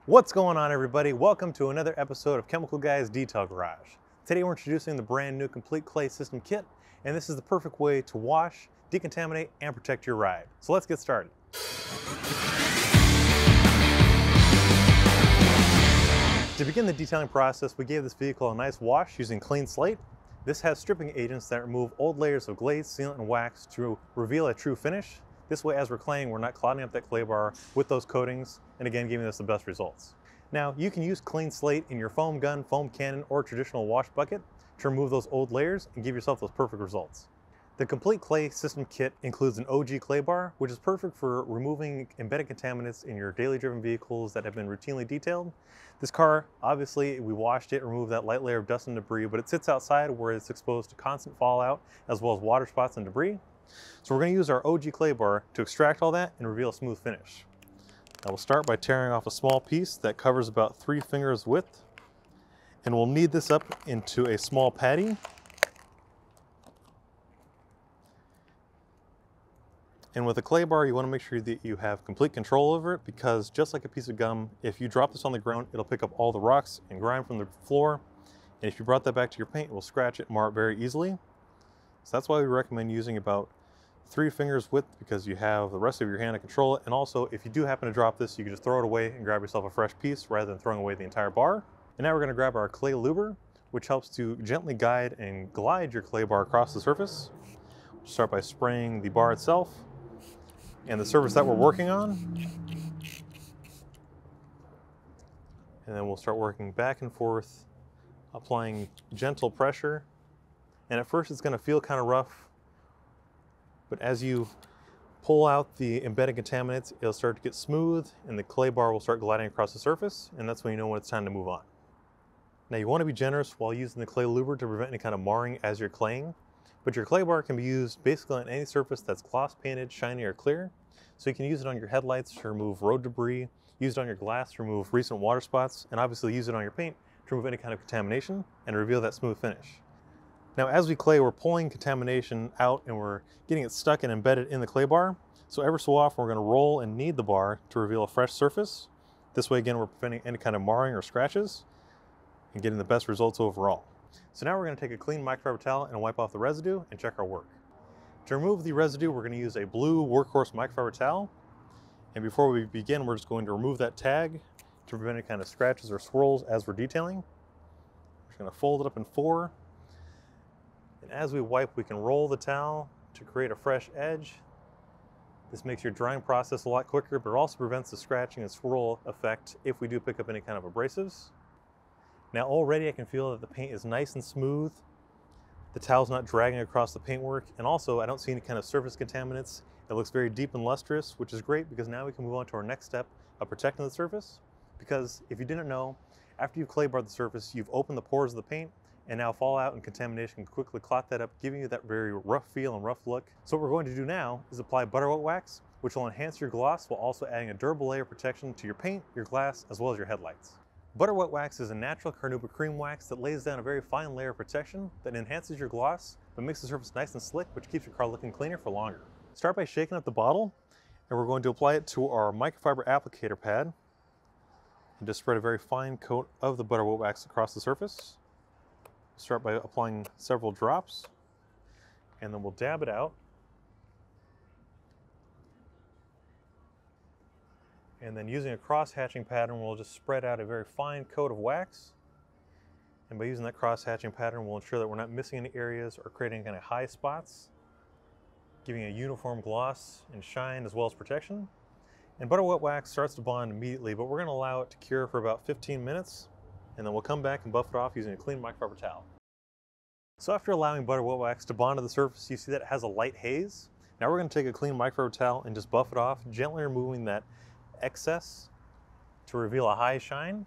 What's going on, everybody? Welcome to another episode of Chemical Guys Detail Garage. Today we're introducing the brand new complete clay system kit, and this is the perfect way to wash, decontaminate, and protect your ride. So let's get started. To begin the detailing process, we gave this vehicle a nice wash using Clean Slate. This has stripping agents that remove old layers of glaze, sealant, and wax to reveal a true finish. This way, as we're claying, we're not clouding up that clay bar with those coatings, and again, giving us the best results. Now, you can use Clean Slate in your foam gun, foam cannon, or traditional wash bucket to remove those old layers and give yourself those perfect results. The complete clay system kit includes an OG clay bar, which is perfect for removing embedded contaminants in your daily driven vehicles that have been routinely detailed. This car, obviously, we washed it, removed that light layer of dust and debris, but it sits outside where it's exposed to constant fallout, as well as water spots and debris. So we're going to use our OG clay bar to extract all that and reveal a smooth finish. Now we'll start by tearing off a small piece that covers about 3 fingers width, and we'll knead this up into a small patty. And with a clay bar, you want to make sure that you have complete control over it, because just like a piece of gum, if you drop this on the ground, it'll pick up all the rocks and grime from the floor. And if you brought that back to your paint, it will scratch it and mar it very easily. So that's why we recommend using about 3 fingers width, because you have the rest of your hand to control it. And also, if you do happen to drop this, you can just throw it away and grab yourself a fresh piece rather than throwing away the entire bar. And now we're going to grab our clay Luber, which helps to gently guide and glide your clay bar across the surface. We'll start by spraying the bar itself and the surface that we're working on. And then we'll start working back and forth, applying gentle pressure. And at first it's going to feel kind of rough, but as you pull out the embedded contaminants, it'll start to get smooth and the clay bar will start gliding across the surface, and that's when you know when it's time to move on. Now you want to be generous while using the clay Luber to prevent any kind of marring as you're claying, but your clay bar can be used basically on any surface that's gloss painted, shiny, or clear. So you can use it on your headlights to remove road debris, use it on your glass to remove recent water spots, and obviously use it on your paint to remove any kind of contamination and reveal that smooth finish. Now as we clay, we're pulling contamination out and we're getting it stuck and embedded in the clay bar. So ever so often we're going to roll and knead the bar to reveal a fresh surface. This way again, we're preventing any kind of marring or scratches and getting the best results overall. So now we're going to take a clean microfiber towel and wipe off the residue and check our work. To remove the residue, we're going to use a blue workhorse microfiber towel. And before we begin, we're just going to remove that tag to prevent any kind of scratches or swirls as we're detailing. We're just going to fold it up in 4. And as we wipe, we can roll the towel to create a fresh edge. This makes your drying process a lot quicker, but it also prevents the scratching and swirl effect if we do pick up any kind of abrasives. Now already I can feel that the paint is nice and smooth. The towel's not dragging across the paintwork, and also I don't see any kind of surface contaminants. It looks very deep and lustrous, which is great because now we can move on to our next step of protecting the surface. Because if you didn't know, after you've clay barred the surface, you've opened the pores of the paint, and now fallout and contamination can quickly clot that up, giving you that very rough feel and rough look. So what we're going to do now is apply butter wet wax, which will enhance your gloss while also adding a durable layer of protection to your paint, your glass, as well as your headlights. Butter wet wax is a natural carnauba cream wax that lays down a very fine layer of protection that enhances your gloss, but makes the surface nice and slick, which keeps your car looking cleaner for longer. Start by shaking up the bottle, and we're going to apply it to our microfiber applicator pad, and just spread a very fine coat of the butter wet wax across the surface. Start by applying several drops, and then we'll dab it out. And then using a cross-hatching pattern, we'll just spread out a very fine coat of wax. And by using that cross-hatching pattern, we'll ensure that we're not missing any areas or creating any kind of high spots, giving a uniform gloss and shine as well as protection. And butter wet wax starts to bond immediately, but we're going to allow it to cure for about 15 minutes. And then we'll come back and buff it off using a clean microfiber towel. So after allowing butter wet wax to bond to the surface, you see that it has a light haze. Now we're going to take a clean microfiber towel and just buff it off, gently removing that excess to reveal a high shine.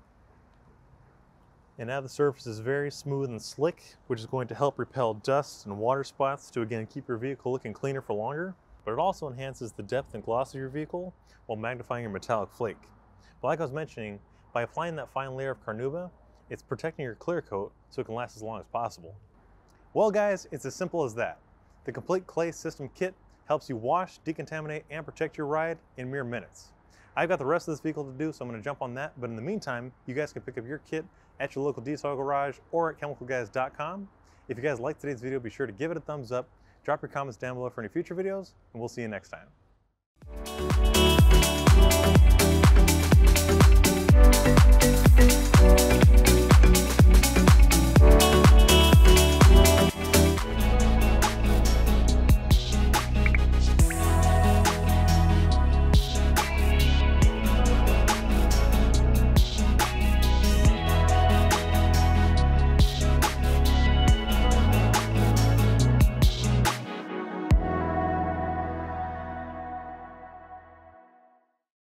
And now the surface is very smooth and slick, which is going to help repel dust and water spots to again keep your vehicle looking cleaner for longer. But it also enhances the depth and gloss of your vehicle while magnifying your metallic flake. But like I was mentioning, by applying that fine layer of carnauba, it's protecting your clear coat so it can last as long as possible. Well guys, it's as simple as that. The complete clay system kit helps you wash, decontaminate, and protect your ride in mere minutes. I've got the rest of this vehicle to do, so I'm going to jump on that. But in the meantime, you guys can pick up your kit at your local detail garage or at chemicalguys.com. If you guys liked today's video, be sure to give it a thumbs up. Drop your comments down below for any future videos, and we'll see you next time.